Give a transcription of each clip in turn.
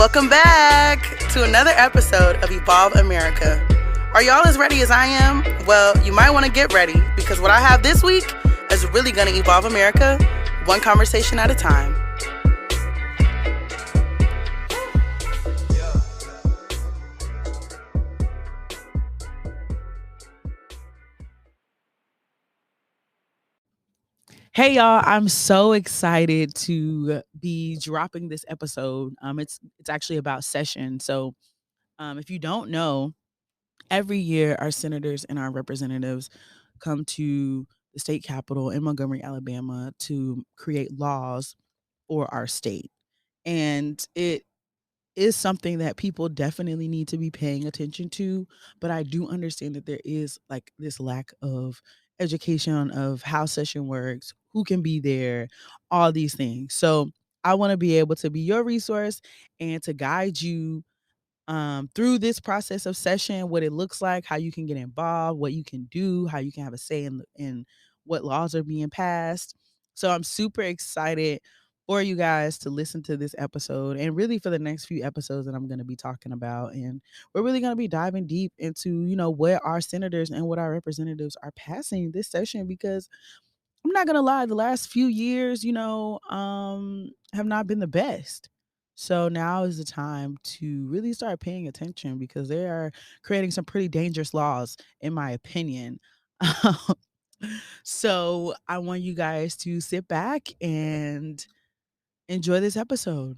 Welcome back to another episode of Evolve America. Are y'all as ready as I am? Well, you might want to get ready because what I have this week is really going to evolve America one conversation at a time. Hey y'all, I'm so excited to be dropping this episode. It's actually about session. So, if you don't know, every year our senators and our representatives come to the state capitol in Montgomery, Alabama to create laws for our state. And it is something that people definitely need to be paying attention to, but I do understand that there is like this lack of education of how session works, who can be there, all these things. So I want to be able to be your resource and to guide you through this process of session, what it looks like, how you can get involved, what you can do, how you can have a say in what laws are being passed. So I'm super excited for you guys to listen to this episode and really for the next few episodes that I'm going to be talking about. And we're really going to be diving deep into, what our senators and what our representatives are passing this session because I'm not gonna lie, the last few years, have not been the best. So now is the time to really start paying attention because they are creating some pretty dangerous laws, in my opinion. So I want you guys to sit back and enjoy this episode.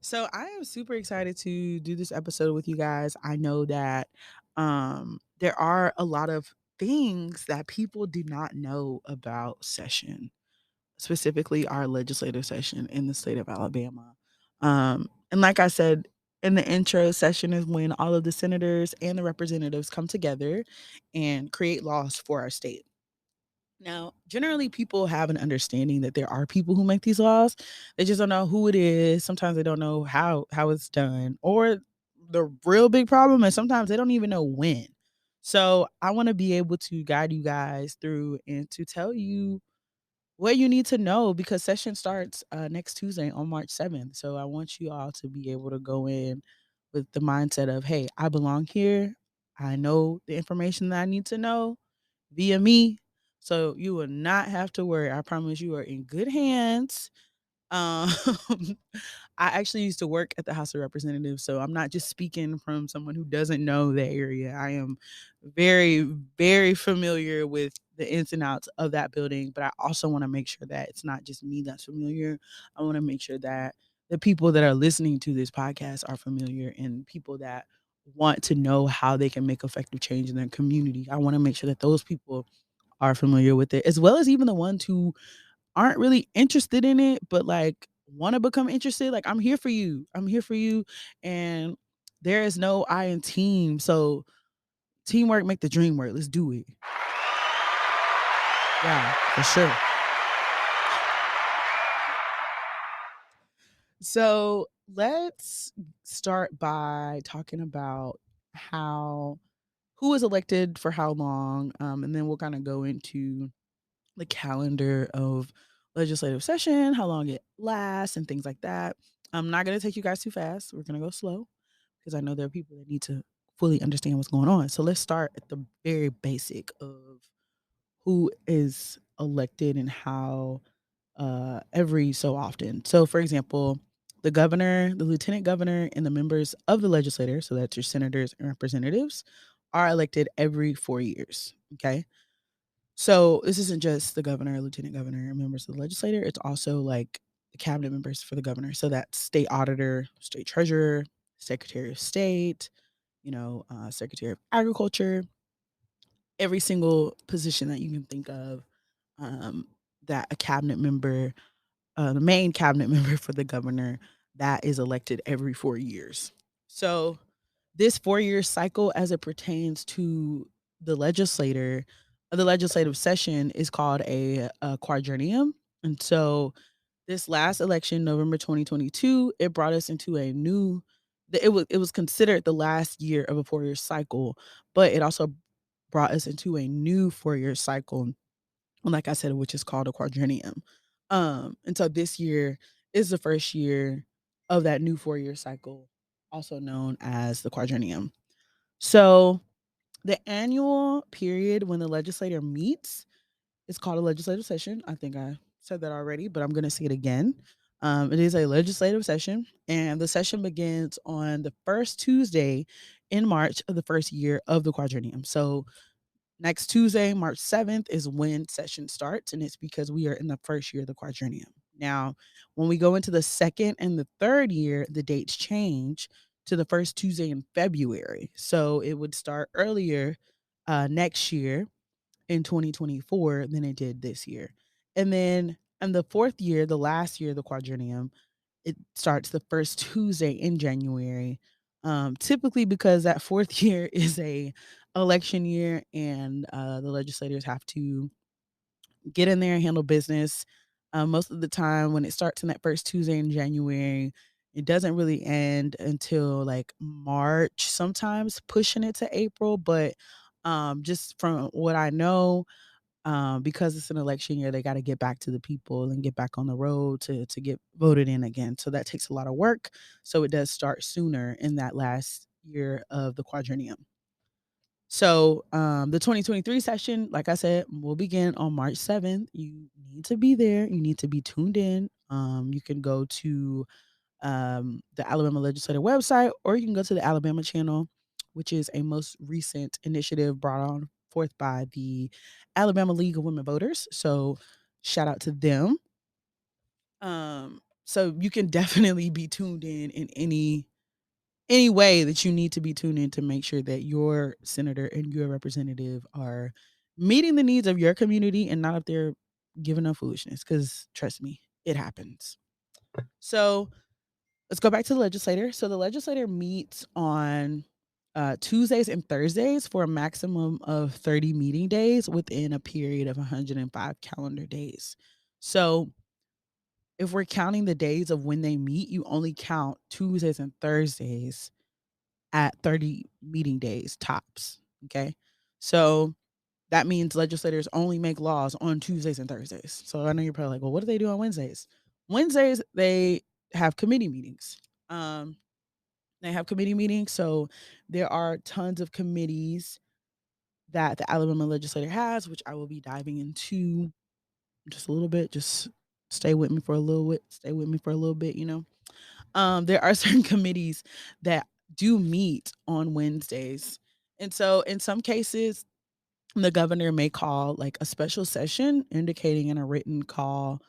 So I am super excited to do this episode with you guys. I know that there are a lot of things that people do not know about session, specifically our legislative session in the state of Alabama. And like I said in the intro, session is when all of the senators and the representatives come together and create laws for our state. Now, generally, people have an understanding that there are people who make these laws. They just don't know who it is. Sometimes they don't know how it's done, or the real big problem is sometimes they don't even know when. So, I want to be able to guide you guys through and to tell you what you need to know because session starts next Tuesday on March 7th. So, I want you all to be able to go in with the mindset of, hey, I belong here. I know the information that I need to know via me. So you will not have to worry. I promise you are in good hands. Um, I actually used to work at the House of Representatives, so I'm not just speaking from someone who doesn't know the area. I am very, very familiar with the ins and outs of that building, but I also want to make sure that it's not just me that's familiar. I want to make sure that the people that are listening to this podcast are familiar and people that want to know how they can make effective change in their community. I want to make sure that those people are familiar with it, as well as even the ones who aren't really interested in it, but like want to become interested. Like, I'm here for you. I'm here for you. And there is no I in team. So teamwork make the dream work. Let's do it. Yeah, for sure. So let's start by talking about how who is elected for how long. And then we'll kind of go into the calendar of legislative session, how long it lasts, and things like that. I'm not going to take you guys too fast. We're going to go slow because I know there are people that need to fully understand what's going on. So let's start at the very basic of who is elected and how every so often. So, for example, the governor, the lieutenant governor, and the members of the legislature, so that's your senators and representatives, are elected every 4 years. Okay. So this isn't just the governor, lieutenant governor, and members of the legislature. It's also like the cabinet members for the governor. So that's state auditor, state treasurer, secretary of state, secretary of agriculture, every single position that you can think of um, that a cabinet member, the main cabinet member for the governor, that is elected every 4 years. So this 4 year cycle, as it pertains to the legislator, the legislative session, is called a quadrennium. And so this last election, November 2022, it brought us into a new. It was considered the last year of a 4 year cycle, but it also brought us into a new 4 year cycle, like I said, which is called a quadrennium. And so this year is the first year of that new 4-year cycle, also known as the quadrennium. So the annual period when the legislature meets is called a legislative session. I think I said that already, but I'm going to say it again. It is a legislative session, and the session begins on the first Tuesday in March of the first year of the quadrennium. So next Tuesday, March 7th, is when session starts, and it's because we are in the first year of the quadrennium. Now, when we go into the second and the third year, the dates change to the first Tuesday in February. So it would start earlier next year in 2024 than it did this year. And then in the fourth year, the last year of the quadrennium, it starts the first Tuesday in January. Typically because that fourth year is a election year and the legislators have to get in there and handle business. Most of the time, when it starts in that first Tuesday in January, it doesn't really end until like March, sometimes pushing it to April. But just from what I know, because it's an election year, they got to get back to the people and get back on the road to get voted in again. So that takes a lot of work. So it does start sooner in that last year of the quadrennium. So the 2023 session, like I said, will begin on March 7th. You need to be there. You need to be tuned in. You can go to the Alabama Legislature website, or you can go to the Alabama channel, which is a most recent initiative brought on forth by the Alabama League of Women Voters. So shout out to them. So you can definitely be tuned in any way that you need to be tuned in to make sure that your senator and your representative are meeting the needs of your community and not if they're giving up foolishness. Because trust me, it happens. So let's go back to the legislator. So the legislator meets on Tuesdays and Thursdays for a maximum of 30 meeting days within a period of 105 calendar days. So if we're counting the days of when they meet, you only count Tuesdays and Thursdays at 30 meeting days tops. Okay. So that means legislators only make laws on Tuesdays and Thursdays. So I know you're probably like, well, what do they do on Wednesdays? Wednesdays, they have committee meetings. Um, they have committee meetings. So there are tons of committees that the Alabama legislature has, which I will be diving into just a little bit. Just stay with me for a little bit. Stay with me for a little bit, you know. There are certain committees that do meet on Wednesdays. And so in some cases, the governor may call like a special session indicating in a written call,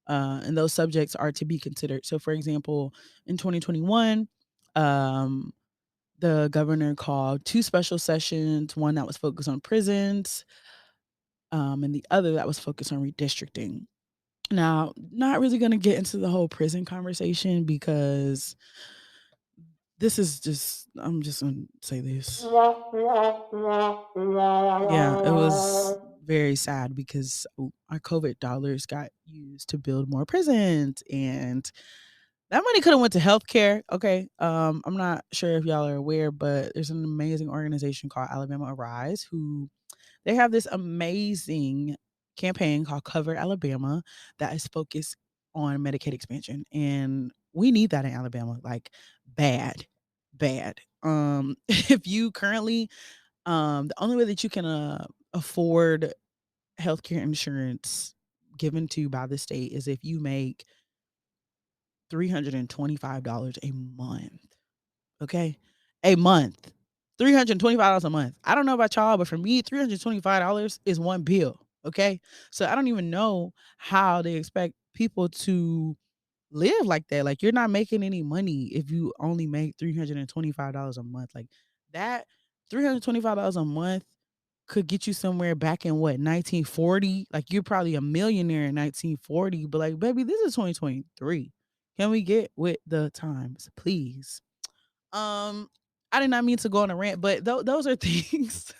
and those subjects are to be considered. So, for example, in 2021, um, the governor called two special sessions, one that was focused on prisons, and the other that was focused on redistricting. Now, not really going to get into the whole prison conversation because this is just, I'm just going to say this. Yeah, it was very sad because our COVID dollars got used to build more prisons, and that money could have went to healthcare. Okay. I'm not sure if y'all are aware, but there's an amazing organization called Alabama Arise who they have this amazing campaign called Cover Alabama that is focused on Medicaid expansion. And we need that in Alabama, like bad, bad. If you currently the only way that you can afford healthcare insurance given to you by the state is if you make $325 a month. Okay? A month. $325 a month. I don't know about y'all, but for me, $325 is one bill. Okay? So I don't even know how they expect people to live like that. Like you're not making any money if you only make $325 a month. Like that $325 a month could get you somewhere back in what 1940. Like you're probably a millionaire in 1940, but like baby, this is 2023. Can we get with the times, please? I did not mean to go on a rant, but those are things.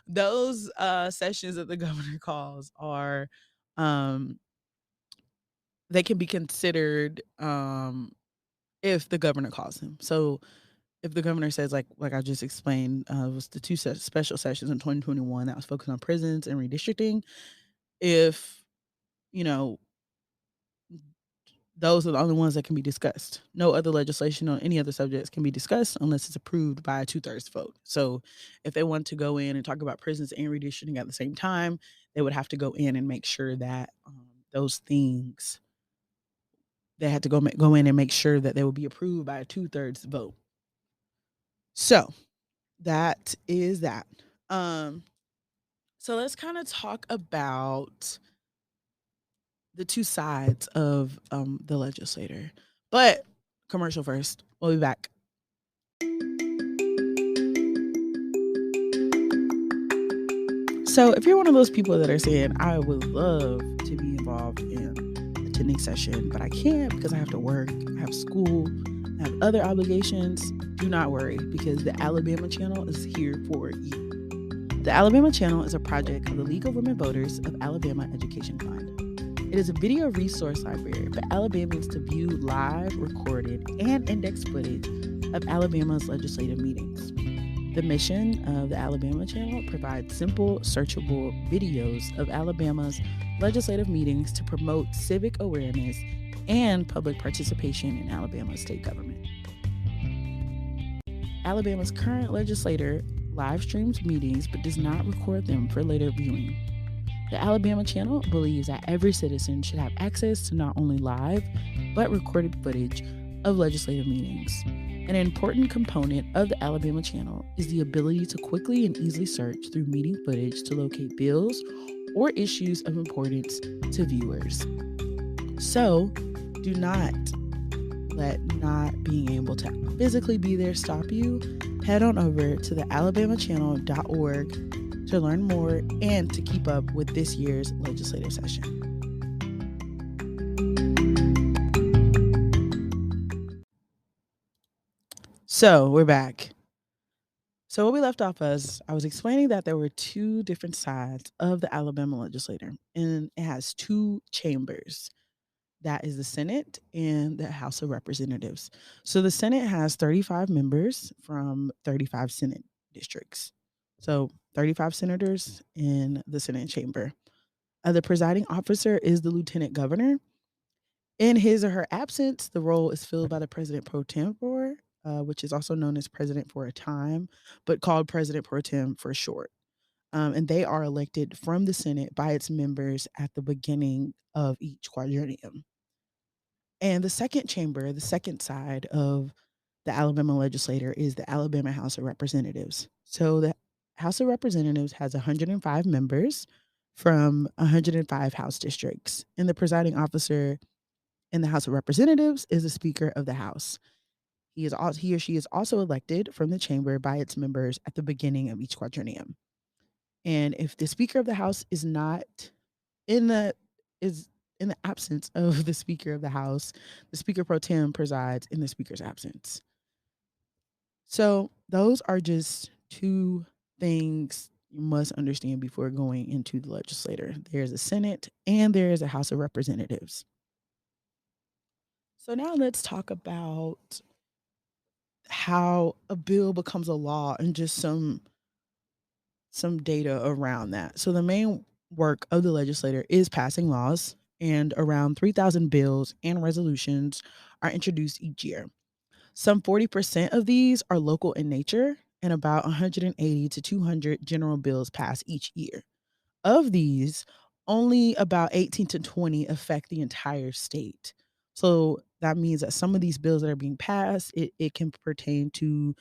Those sessions that the governor calls are um they can be considered if the governor calls him. So if the governor says like I just explained, it was the two special sessions in 2021 that was focused on prisons and redistricting. If you know those are the only ones that can be discussed. No other legislation on any other subjects can be discussed unless it's approved by a two-thirds vote. So if they want to go in and talk about prisons and redistricting at the same time, they would have to go in and make sure that those things they had to go in and make sure that they would be approved by a two-thirds vote. So that is that. Um, so let's kind of talk about the two sides of the legislator. But commercial first. We'll be back. So if you're one of those people that are saying, I would love to be involved in attending session, but I can't because I have to work, I have school, I have other obligations, do not worry because the Alabama Channel is here for you. The Alabama Channel is a project of the League of Women Voters of Alabama Education Fund. It is a video resource library for Alabamians to view live, recorded, and indexed footage of Alabama's legislative meetings. The mission of the Alabama Channel provides simple, searchable videos of Alabama's legislative meetings to promote civic awareness and public participation in Alabama's state government. Alabama's current legislator live streams meetings but does not record them for later viewing. The Alabama Channel believes that every citizen should have access to not only live but recorded footage of legislative meetings. An important component of the Alabama Channel is the ability to quickly and easily search through meeting footage to locate bills or issues of importance to viewers. So, do not let not being able to physically be there stop you. Head on over to the alabamachannel.org to learn more and to keep up with this year's legislative session. So we're back. So what we left off as I was explaining that there were two different sides of the Alabama legislature, and it has two chambers. That is the Senate and the House of Representatives. So the Senate has 35 members from 35 Senate districts. So 35 senators in the Senate chamber. The presiding officer is the lieutenant governor. In his or her absence, the role is filled by the president pro tempore, which is also known as president for a time, but called president pro tem for short. And they are elected from the Senate by its members at the beginning of each quadrennium. And the second chamber, the second side of the Alabama legislature is the Alabama House of Representatives. So the House of Representatives has 105 members from 105 House districts. And the presiding officer in the House of Representatives is the Speaker of the House. He or she is also elected from the chamber by its members at the beginning of each quadrennium. And if the Speaker of the House is not in the is in the absence of the Speaker of the House, the Speaker pro tem presides in the Speaker's absence. So those are just two things you must understand before going into the legislature. There's a Senate and there is a House of Representatives. So now let's talk about how a bill becomes a law and just some data around that. So the main work of the legislator is passing laws, and around 3,000 bills and resolutions are introduced each year. Some 40% of these are local in nature, and about 180 to 200 general bills pass each year. Of these, only about 18 to 20 affect the entire state. So that means that some of these bills that are being passed, it can pertain to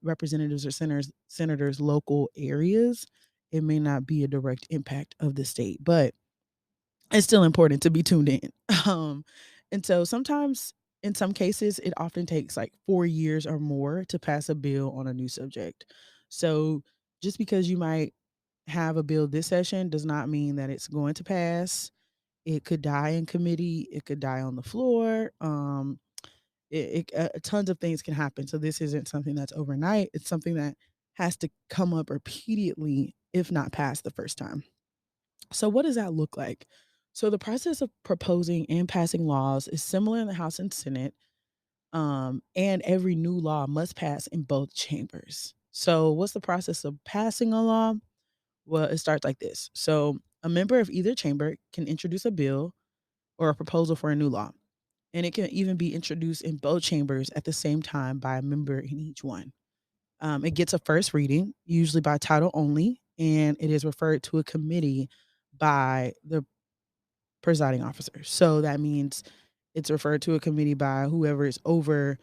representatives or senators' local areas. It may not be a direct impact of the state, but it's still important to be tuned in. Um, and so sometimes, in some cases, it often takes like 4 years or more to pass a bill on a new subject. So just because you might have a bill this session does not mean that it's going to pass. It could die in committee. It could die on the floor. Tons of things can happen. So this isn't something that's overnight. It's something that has to come up repeatedly, if not passed the first time. So what does that look like? So the process of proposing and passing laws is similar in the House and Senate, and every new law must pass in both chambers. So what's the process of passing a law? Well, it starts like this. So, a member of either chamber can introduce a bill or a proposal for a new law. and it can even be introduced in both chambers at the same time by a member in each one. It gets a first reading, usually by title only, and it is referred to a committee by the presiding officer. So that means it's referred to a committee by whoever is over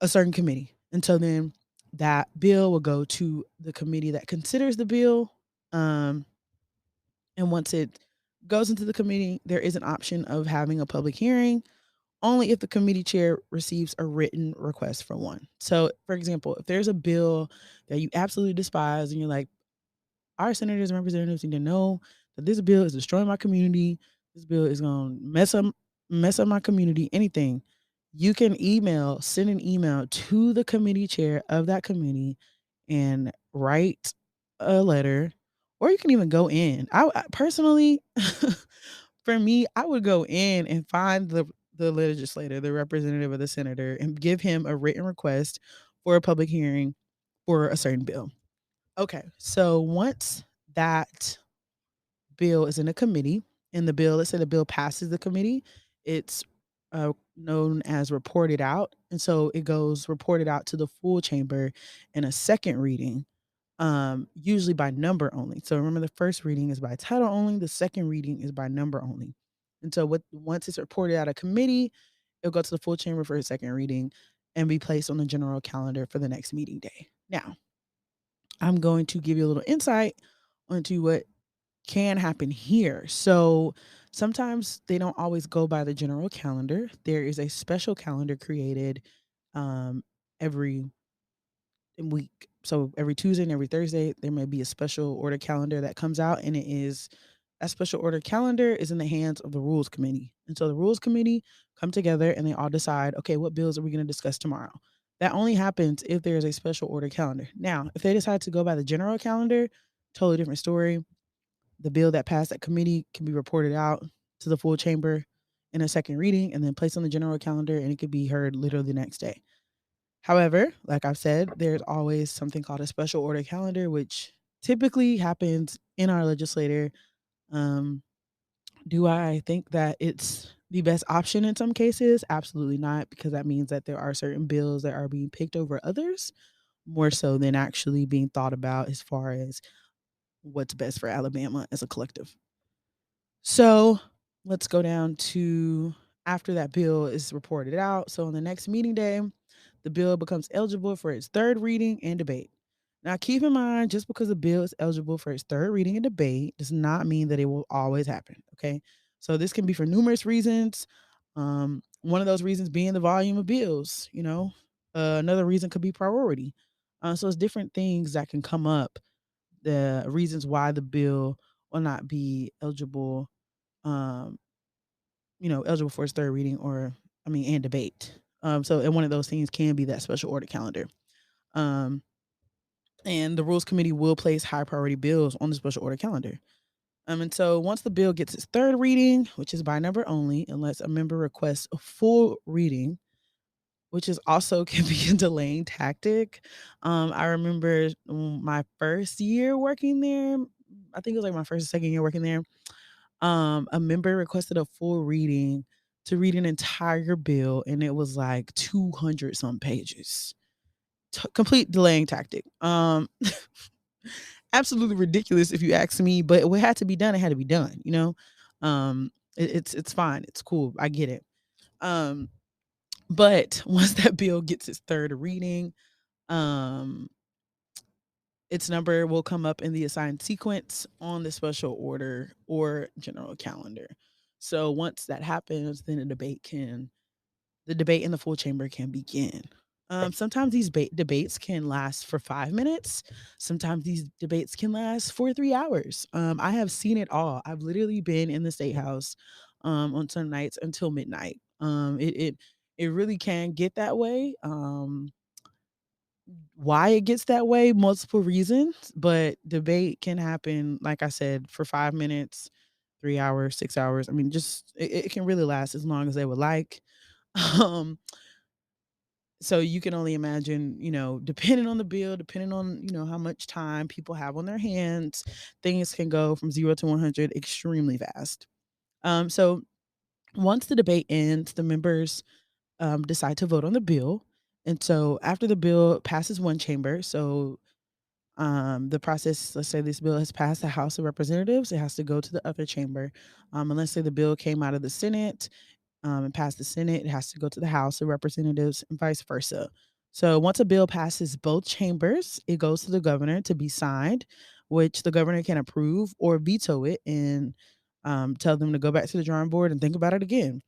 a certain committee. And so then that bill will go to the committee that considers the bill. Um, and once it goes into the committee, there is an option of having a public hearing only if the committee chair receives a written request for one. So, for example, if there's a bill that you absolutely despise and you're like, our senators and representatives need to know that this bill is destroying my community. This bill is going to mess up my community. Anything, you can send an email to the committee chair of that committee, and write a letter, or you can even go in. Personally, for me, I would go in and find the legislator, the representative of the senator, and give him a written request for a public hearing for a certain bill. Okay, so once that bill is in a committee and let's say the bill passes the committee, it's known as reported out. And so it goes reported out to the full chamber in a second reading, usually by number only. So remember, the first reading is by title only, the second reading is by number only. And so once it's reported out of committee, it'll go to the full chamber for a second reading and be placed on the general calendar for the next meeting day. Now, I'm going to give you a little insight onto what can happen here. So sometimes they don't always go by the general calendar. There is a special calendar created every week. So every Tuesday and every Thursday, there may be a special order calendar that comes out, and that special order calendar is in the hands of the rules committee. And so the rules committee come together and they all decide, okay, what bills are we going to discuss tomorrow? That only happens if there's a special order calendar. Now, if they decide to go by the general calendar, totally different story. The bill that passed that committee can be reported out to the full chamber in a second reading and then placed on the general calendar, and it could be heard literally the next day. However, like I've said, there's always something called a special order calendar, which typically happens in our legislature. Um, do I think that it's the best option in some cases? Absolutely not, because that means that there are certain bills that are being picked over others more so than actually being thought about as far as what's best for Alabama as a collective. So let's go down to after that bill is reported out. So on the next meeting day, the bill becomes eligible for its third reading and debate. Now, keep in mind, just because a bill is eligible for its third reading and debate does not mean that it will always happen. Okay. So this can be for numerous reasons. One of those reasons being the volume of bills, another reason could be priority. So it's different things that can come up, the reasons why the bill will not be eligible, um, eligible for its third reading and debate. And one of those things can be that special order calendar. Um, and the Rules Committee will place high priority bills on the special order calendar. And so once the bill gets its third reading, which is by number only, unless a member requests a full reading, which is also can be a delaying tactic. I remember my first year working there. I think it was like my first or second year working there. A member requested a full reading to read an entire bill, and it was like 200 some pages. Complete delaying tactic. Absolutely ridiculous if you ask me, but what had to be done, it had to be done. It's fine. It's cool. I get it. Um, but once that bill gets its third reading, um, its number will come up in the assigned sequence on the special order or general calendar. So once that happens, then the debate in the full chamber can begin. Sometimes these debates can last for 5 minutes. Sometimes these debates can last for 3 hours. I have seen it all. I've literally been in the state house on some nights until midnight. It really can get that way. Why it gets that way, multiple reasons, but debate can happen, like I said, for 5 minutes, 3 hours, 6 hours. I mean, just it can really last as long as they would like. Um, so you can only imagine, depending on the bill, depending on, how much time people have on their hands, things can go from 0 to 100 extremely fast. So Once the debate ends, the members decide to vote on the bill. And so after the bill passes one chamber, so the process, let's say this bill has passed the House of Representatives, it has to go to the other chamber. And let's say the bill came out of the Senate and passed the Senate, it has to go to the House of Representatives and vice versa. So once a bill passes both chambers, it goes to the governor to be signed, which the governor can approve or veto it and tell them to go back to the drawing board and think about it again.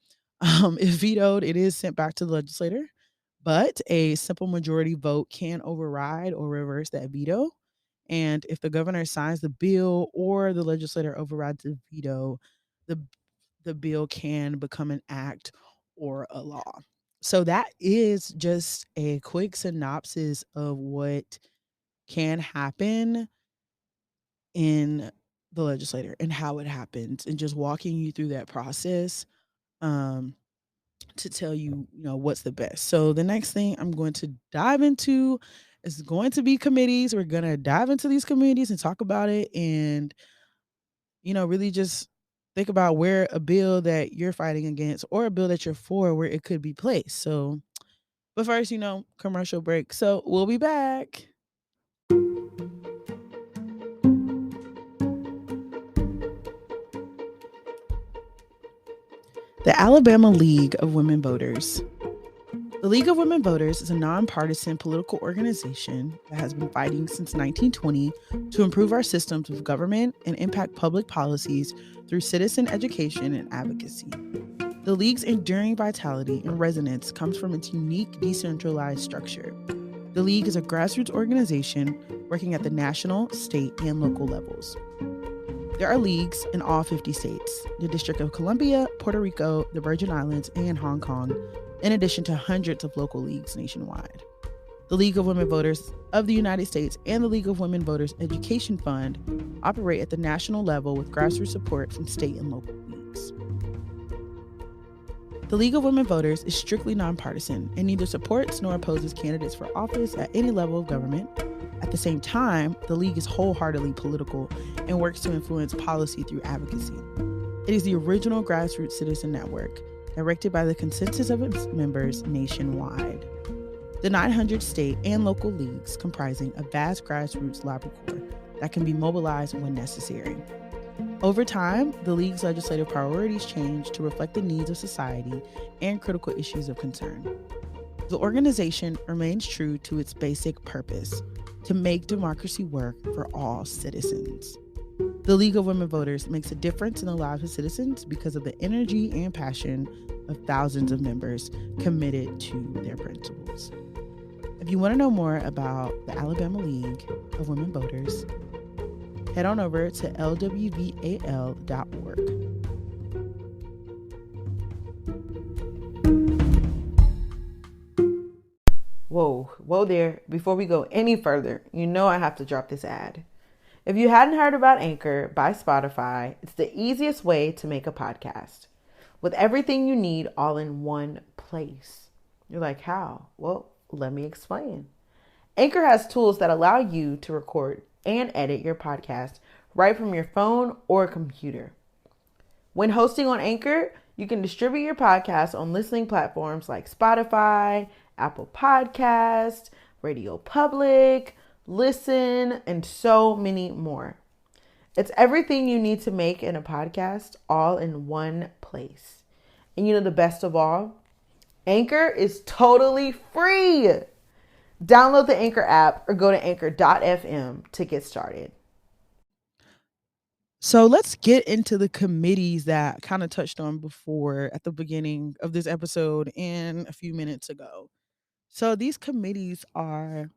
If vetoed, it is sent back to the legislator, but a simple majority vote can override or reverse that veto. And if the governor signs the bill or the legislator overrides the veto, the the bill can become an act or a law. So that is just a quick synopsis of what can happen in the legislator and how it happens, and just walking you through that process um, to tell you, what's the best. So the next thing I'm going to dive into is going to be committees. We're going to dive into these committees and talk about it, and really just think about where a bill that you're fighting against or a bill that you're for, where it could be placed. So, but first, commercial break. So we'll be back. The Alabama League of Women Voters. The League of Women Voters is a nonpartisan political organization that has been fighting since 1920 to improve our systems of government and impact public policies through citizen education and advocacy. The League's enduring vitality and resonance comes from its unique decentralized structure. The League is a grassroots organization working at the national, state, and local levels. There are leagues in all 50 states, the District of Columbia, Puerto Rico, the Virgin Islands, and Hong Kong, in addition to hundreds of local leagues nationwide. The League of Women Voters of the United States and the League of Women Voters Education Fund operate at the national level with grassroots support from state and local leagues. The League of Women Voters is strictly nonpartisan and neither supports nor opposes candidates for office at any level of government. At the same time, the League is wholeheartedly political and works to influence policy through advocacy. It is the original grassroots citizen network, directed by the consensus of its members nationwide. The 900 state and local leagues comprising a vast grassroots lobby corps that can be mobilized when necessary. Over time, the League's legislative priorities change to reflect the needs of society and critical issues of concern. The organization remains true to its basic purpose: to make democracy work for all citizens. The League of Women Voters makes a difference in the lives of citizens because of the energy and passion of thousands of members committed to their principles. If you want to know more about the Alabama League of Women Voters, head on over to lwval.org. Whoa there. Before we go any further, I have to drop this ad. If you hadn't heard about Anchor by Spotify, it's the easiest way to make a podcast with everything you need all in one place. You're like, how? Well, let me explain. Anchor has tools that allow you to record and edit your podcast right from your phone or computer. When hosting on Anchor, you can distribute your podcast on listening platforms like Spotify, Apple Podcasts, Radio Public, Listen, and so many more. It's everything you need to make in a podcast all in one place. And the best of all, Anchor is totally free. Download the Anchor app or go to anchor.fm to get started. So let's get into the committees that I kind of touched on before at the beginning of this episode and a few minutes ago. So these committees are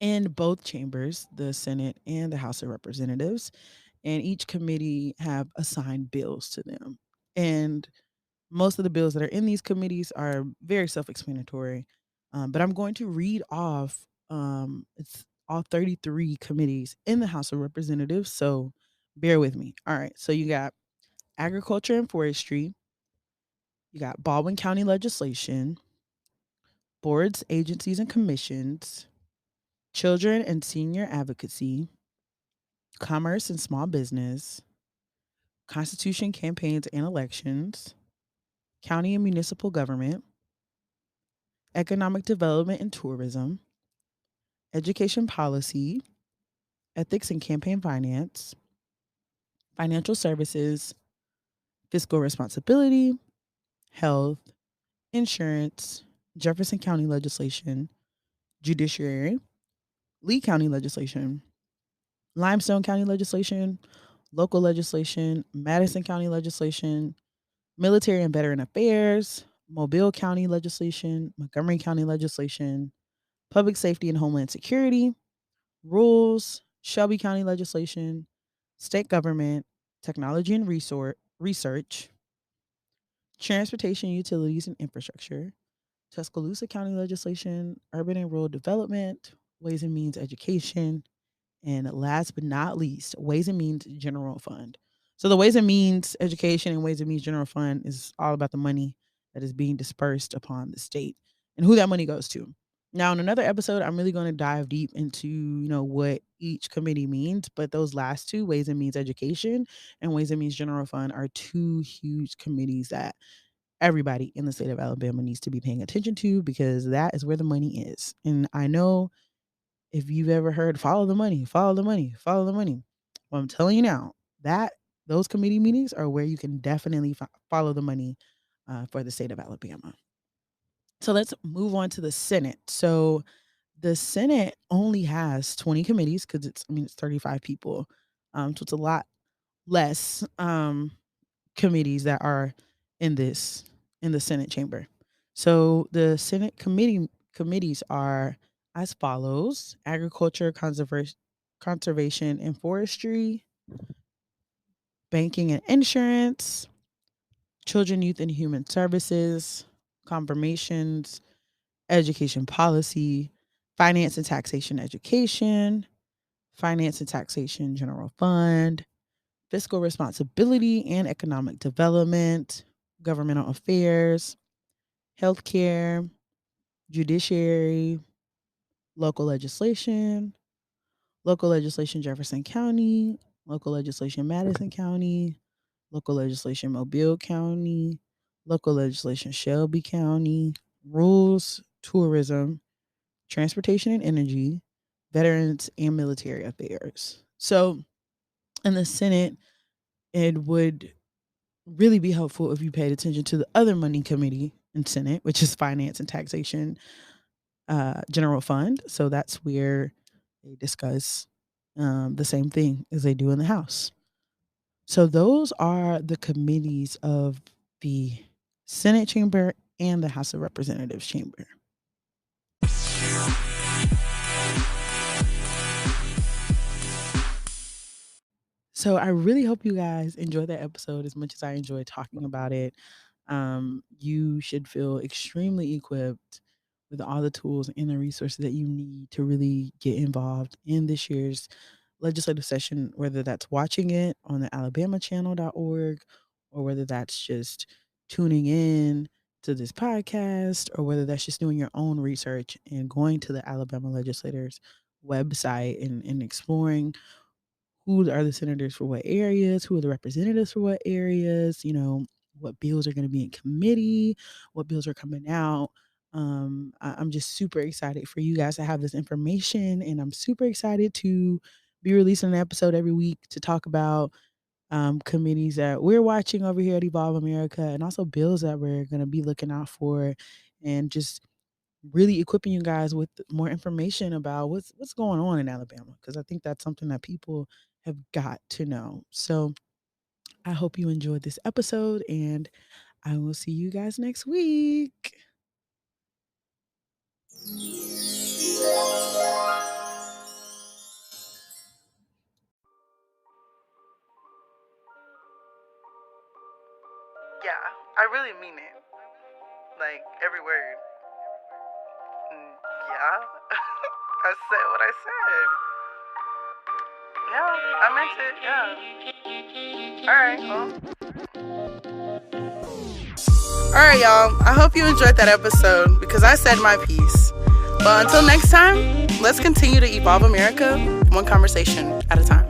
in both chambers, the Senate and the House of Representatives, and each committee have assigned bills to them. And most of the bills that are in these committees are very self-explanatory. But I'm going to read off it's all 33 committees in the House of Representatives, so bear with me. All right, so you got Agriculture and Forestry, you got Baldwin County Legislation, Boards, Agencies, and Commissions, Children and Senior Advocacy, Commerce and Small Business, Constitution, Campaigns, and Elections, county and municipal government, economic development and tourism, education policy, ethics and campaign finance, financial services, fiscal responsibility, health, insurance, Jefferson County legislation, judiciary, Lee County legislation, Limestone County legislation, local legislation, Madison County legislation, military and veteran affairs, Mobile County legislation, Montgomery County legislation, public safety and homeland security, rules, Shelby County legislation, state government, technology and research, transportation, utilities, and infrastructure, Tuscaloosa County legislation, urban and rural development, ways and means education, and last but not least, Ways and Means General Fund. So the Ways and Means Education and Ways and Means General Fund is all about the money that is being dispersed upon the state and who that money goes to. Now, in another episode, I'm really going to dive deep into, what each committee means, but those last two, Ways and Means Education and Ways and Means General Fund, are two huge committees that everybody in the state of Alabama needs to be paying attention to because that is where the money is. And I know if you've ever heard follow the money, follow the money, follow the money. Well, I'm telling you now that those committee meetings are where you can definitely follow the money for the state of Alabama. So let's move on to the Senate. So the Senate only has 20 committees because it's 35 people. So it's a lot less committees that are in the Senate chamber. So the Senate committees are as follows: agriculture, conservation and forestry, banking and insurance, children, youth and human services, confirmations, education policy, finance and taxation education, finance and taxation general fund, fiscal responsibility and economic development, governmental affairs, healthcare, judiciary, local legislation Jefferson County, local legislation Madison County, local legislation Mobile County, local legislation Shelby County, rules, tourism, transportation and energy, veterans and military affairs. So in the Senate, it would really be helpful if you paid attention to the other money committee in Senate, which is finance and taxation general fund. So that's where they discuss the same thing as they do in the House. So those are the committees of the Senate chamber and the House of Representatives chamber. So I really hope you guys enjoyed that episode as much as I enjoyed talking about it. You should feel extremely equipped with all the tools and the resources that you need to really get involved in this year's legislative session, whether that's watching it on the alabamachannel.org or whether that's just tuning in to this podcast or whether that's just doing your own research and going to the Alabama Legislators website and exploring who are the senators for what areas, who are the representatives for what areas, what bills are going to be in committee, what bills are coming out. I'm just super excited for you guys to have this information, and I'm super excited to be releasing an episode every week to talk about committees that we're watching over here at Evolve America and also bills that we're going to be looking out for and just really equipping you guys with more information about what's going on in Alabama, because I think that's something that people have got to know. So I hope you enjoyed this episode, and I will see you guys next week. Yeah, I really mean it. Like, every word. Yeah, I said what I said. Yeah, I meant it. Yeah. All right, y'all. I hope you enjoyed that episode because I said my piece. But until next time, let's continue to evolve America one conversation at a time.